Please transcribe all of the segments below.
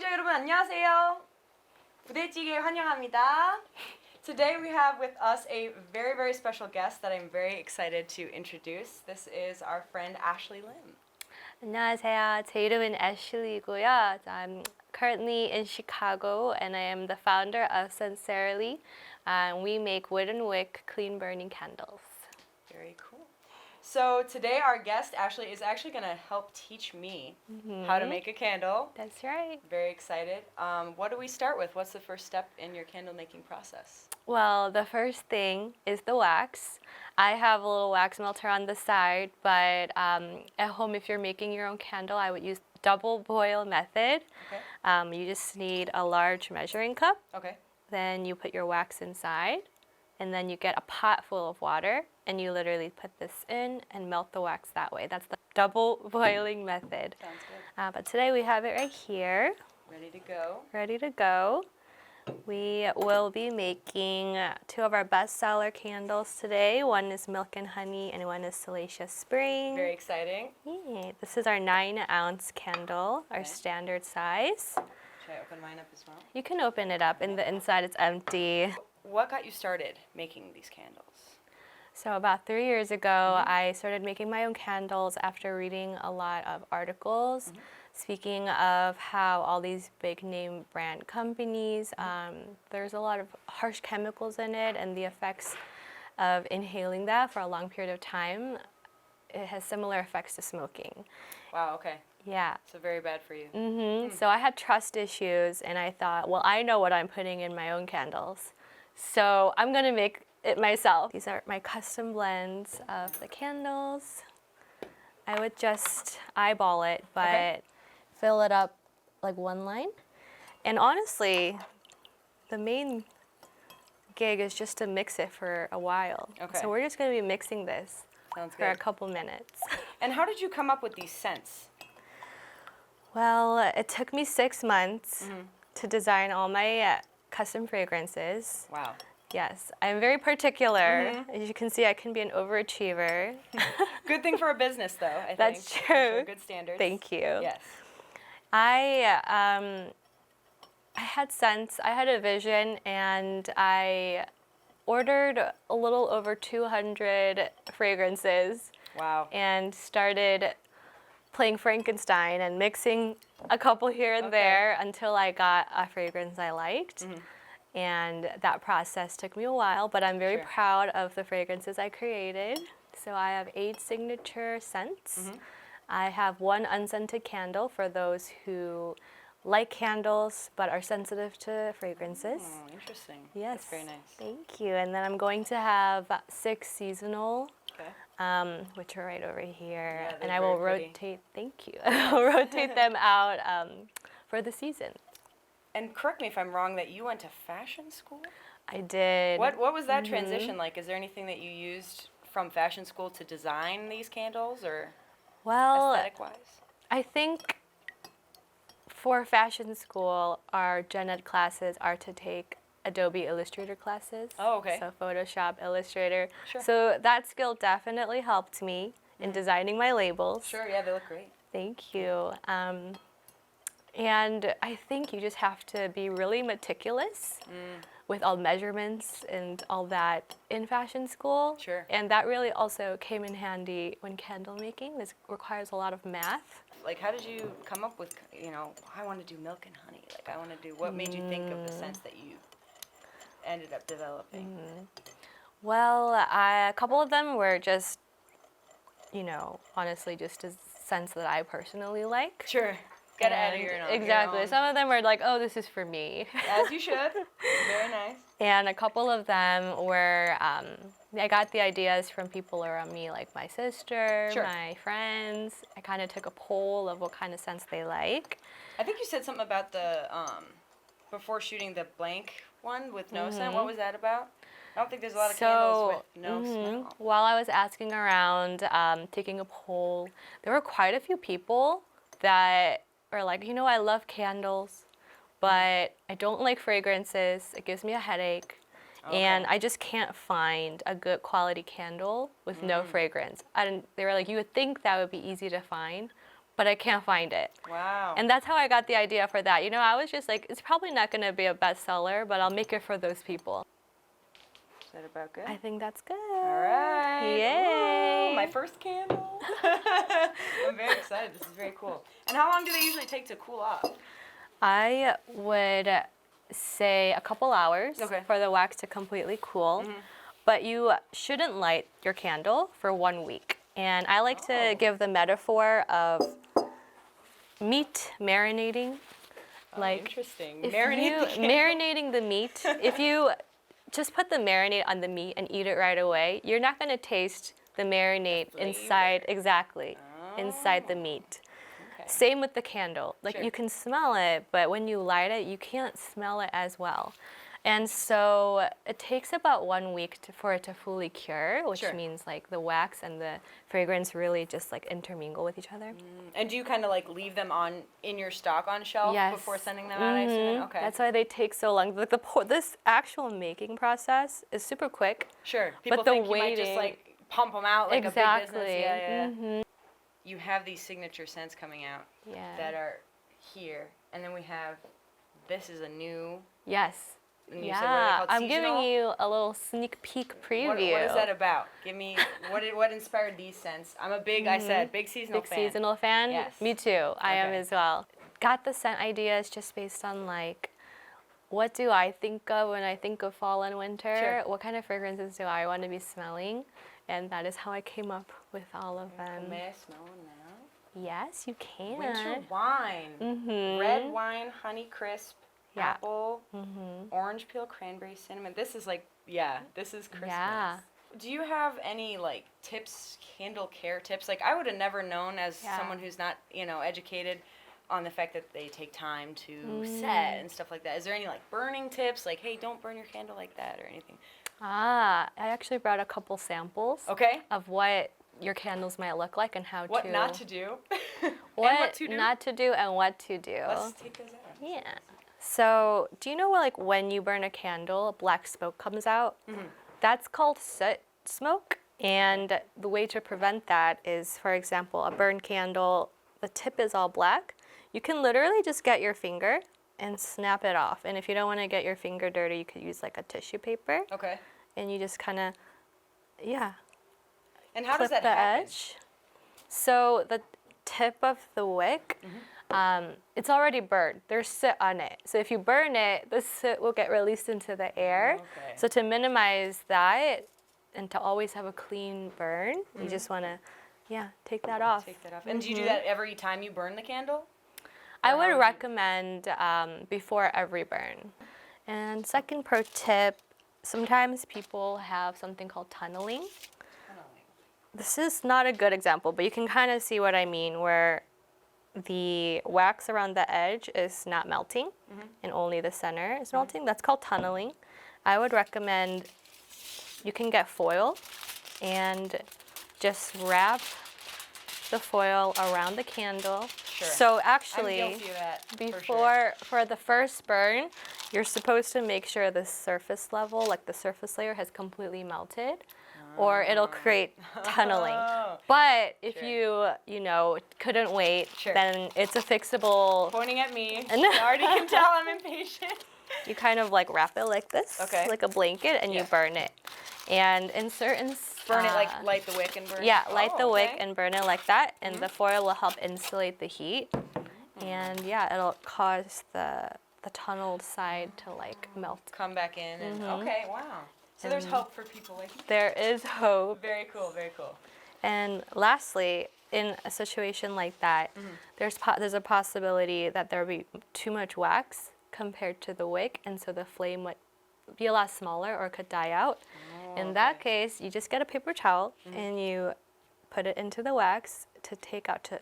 시청자 여러분 안녕하세요. 부대찌개에 환영합니다. Today we have with us a very, very special guest that I'm very excited to introduce. This is our friend Ashlee Lim. 안녕하세요. 제 이름은 Ashlee고요. I'm currently in Chicago and I am the founder of Scentcerely. We make wooden wick clean burning candles. Very cool. So today our guest Ashlee is actually going to help teach me how to make a candle. That's right. Very excited. What do we start with? What's the first step in your candle making process? Well, the first thing is the wax. I have a little wax melter on the side, but at home if you're making your own candle, I would use double boil method. Okay. You just need a large measuring cup. Okay. Then you put your wax inside, and then you get a pot full of water, and you literally put this in and melt the wax that way. That's the double boiling method. Sounds good. But today we have it right here, Ready to go. ready to go. We will be making two of our bestseller candles today. One is Milk and Honey, and one is Salacious Spring. Very exciting. Yeah, this is our 9-ounce candle, our Okay. standard size. Should I open mine up as well? You can open it up, and the inside it's empty. What got you started making these candles? So about 3 years ago, I started making my own candles after reading a lot of articles speaking of how all these big name brand companies, there's a lot of harsh chemicals in it, and the effects of inhaling that for a long period of time, it has similar effects to smoking. Wow, okay. Yeah. So very bad for you. So I had trust issues, and I thought, well, I know what I'm putting in my own candles, so I'm gonna make it myself. These are my custom blends of the candles. I would just eyeball it, but Okay. fill it up like one line. And honestly, the main gig is just to mix it for a while. Okay. So we're just gonna be mixing this Sounds for a good. couple minutes. And how did you come up with these scents? Well, it took me 6 months to design all my custom fragrances. Wow. Yes, I'm very particular. As you can see, I can be an overachiever. Good thing for a business, though, I think. That's I'm true. sure good standards. Thank you. Yes. I had sense, I had a vision, and I ordered a little over 200 fragrances Wow. and started playing Frankenstein and mixing a couple here and Okay. there until I got a fragrance I liked. And that process took me a while, but I'm very Sure. proud of the fragrances I created. So I have 8 signature scents. I have 1 unscented candle for those who like candles but are sensitive to fragrances. Oh, interesting. Yes. That's very nice. Thank you. And then I'm going to have 6 seasonal, Okay. which are right over here. Yeah, and they're I will very pretty. rotate, thank you. I'll rotate them out for the season. And correct me if I'm wrong, that you went to fashion school? I did. What was that transition like? Is there anything that you used from fashion school to design these candles, or Well, aesthetic-wise? I think for fashion school, our gen ed classes are to take Adobe Illustrator classes. Oh, okay. So Photoshop, Illustrator. Sure. So that skill definitely helped me in designing my labels. Sure, yeah, they look great. Thank you. And I think you just have to be really meticulous with all measurements and all that in fashion school. Sure. And that really also came in handy when candle making. This requires a lot of math. Like, how did you come up with, I want to do milk and honey? Like, I want to do, what made you think of the scents that you ended up developing? Well, a couple of them were just, honestly just a sense that I personally like. Sure. Get it out of And your own. exactly. Some of them were like, oh, this is for me. As you should. Very nice. And a couple of them were, I got the ideas from people around me, like my sister, Sure. my friends. I kind of took a poll of what kind of scents they like. I think you said something about the, before shooting the blank one with no scent. What was that about? I don't think there's a lot of candles with no smell. While I was asking around, taking a poll, there were quite a few people that are like, I love candles, but I don't like fragrances. It gives me a headache. And I just can't find a good quality candle with no fragrance. They were like, you would think that would be easy to find, but I can't find it. Wow. And that's how I got the idea for that. You know, I was just like, it's probably not going to be a bestseller, but I'll make it for those people. Is that about good? I think that's good. All right. Yay. Ooh, my first candle. I'm very excited. This is very cool. And how long do they usually take to cool off? I would say a couple hours Okay. for the wax to completely cool. But you shouldn't light your candle for 1 week. And I like to give the metaphor of meat marinating. Like Interesting. if Marinate the candle. marinating the meat. If you just put the marinade on the meat and eat it right away, you're not going to taste the marinade inside, exactly, inside the meat. Okay. Same with the candle. Like Sure. you can smell it, but when you light it, you can't smell it as well. And so it takes about 1 week for it to fully cure, which Sure. means like the wax and the fragrance really just like intermingle with each other. And do you kind of like leave them in your stock on shelf Yes. before sending them out? I assume. Okay. That's why they take so long. Like this actual making process is super quick. Sure. People the think you might just waiting- like pump them out like a big business. Exactly. Yeah. You have these signature scents coming out Yeah. that are here, and then we have. This is a new. Yes. And you said, what are they Yeah. called? I'm giving Seasonal? you a little sneak peek preview. What is that about? Give me what inspired these scents? I'm a big, I said, big seasonal Big fan. seasonal fan? Yes. Me too. I am Okay. as well. Got the scent ideas just based on like, what do I think of when I think of fall and winter? Sure. What kind of fragrances do I want to be smelling? And that is how I came up with all of them. May I smell them now? Yes, you can. Winter wine. Red wine, honey crisp, Yeah. apple, orange peel, cranberry, cinnamon. This is like, this is Christmas. Yeah. Do you have any like tips, candle care tips? Like I would have never known as Yeah. someone who's not, educated on the fact that they take time to set and stuff like that. Is there any like burning tips? Like, hey, don't burn your candle like that or anything? I actually brought a couple samples Okay. of what your candles might look like and how What to. not to do? What to do? not to do and what to do. Let's take those out. Yeah. So, do you know like when you burn a candle, black smoke comes out? That's called soot smoke. And the way to prevent that is, for example, a burned candle, the tip is all black. You can literally just get your finger and snap it off. And if you don't want to get your finger dirty, you could use like a tissue paper. Okay. And you just kind of, And how does clip that the happen? edge. So the tip of the wick, it's already burned. There's soot on it. So if you burn it, the soot will get released into the air. Okay. So to minimize that and to always have a clean burn, you just want to, take that off. Take that off. And do you do that every time you burn the candle? I Or how would would you- recommend before every burn. And second pro tip, sometimes people have something called tunneling. This is not a good example, but you can kind of see what I mean, where the wax around the edge is not melting and only the center is melting. That's called tunneling. I would recommend you can get foil and just wrap the foil around the candle. Sure. So I'm actually, guilty of that. for the first burn, you're supposed to make sure the surface level, like the surface layer, has completely melted, or it'll create tunneling. Oh. But if Sure. you couldn't wait, Sure. then it's a fixable. Pointing at me. I already can tell I'm impatient. You kind of like wrap it like this, Okay. like a blanket, and you Yeah. burn it. And in certain Burn it like light the wick and burn. Yeah, it? light Oh, the wick okay. and burn it like that, and the foil will help insulate the heat. And it'll cause the tunneled side to like melt. Come back in and okay, wow. So there's hope for people like me. There is hope. Very cool, very cool. And lastly, in a situation like that, there's a possibility that there will be too much wax compared to the wick, and so the flame would be a lot smaller or could die out. In that case, you just get a paper towel and you put it into the wax to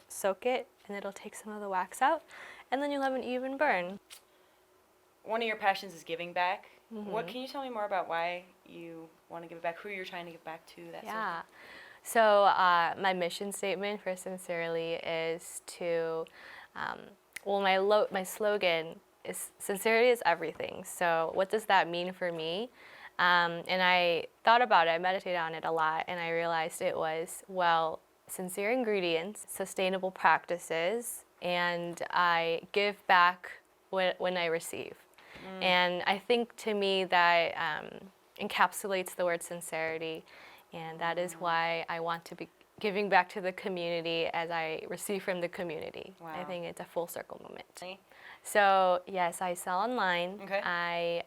soak it, and it'll take some of the wax out, and then you'll have an even burn. One of your passions is giving back. What can you tell me more about why you want to give it back? Who you're trying to give back to? That sort of Yeah. So my mission statement for Scentcerely is to, my slogan is sincerity is everything. So what does that mean for me? And I thought about it, I meditated on it a lot, and I realized it was, well, sincere ingredients, sustainable practices, and I give back when I receive. And I think to me that encapsulates the word sincerity, and that is why I want to be giving back to the community as I receive from the community. Wow. I think it's a full circle moment. So yes, I sell online. Okay. I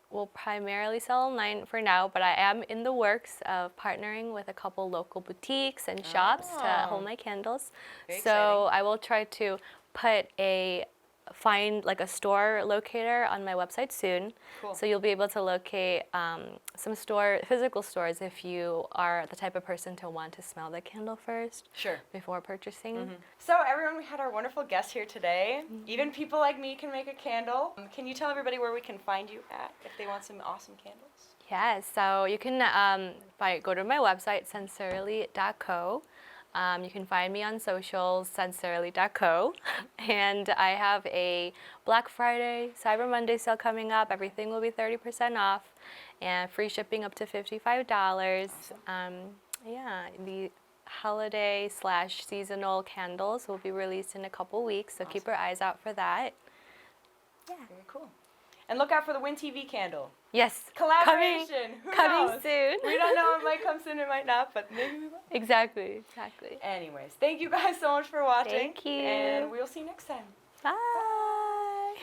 will primarily sell online for now, but I am in the works of partnering with a couple local boutiques and shops to hold my candles. Very So exciting. I will try to find like a store locator on my website soon. Cool. So you'll be able to locate some physical stores if you are the type of person to want to smell the candle first. Sure. Before purchasing. So everyone, we had our wonderful guest here today. Even people like me can make a candle. Can you tell everybody where we can find you at if they want some awesome candles? Yes, so you can go to my website, Scentcerely.co. You can find me on socials, Scentcerely.co. And I have a Black Friday, Cyber Monday sale coming up. Everything will be 30% off and free shipping up to $55. Yeah, the holiday/seasonal candles will be released in a couple weeks, so keep your eyes out for that. Yeah. Very cool. And look out for the Win TV candle. Yes. Collaboration. Who Coming knows? soon. We don't know. It might come soon. It might not. But maybe we will. Exactly. Anyways, thank you guys so much for watching. Thank you. And we'll see you next time. Bye.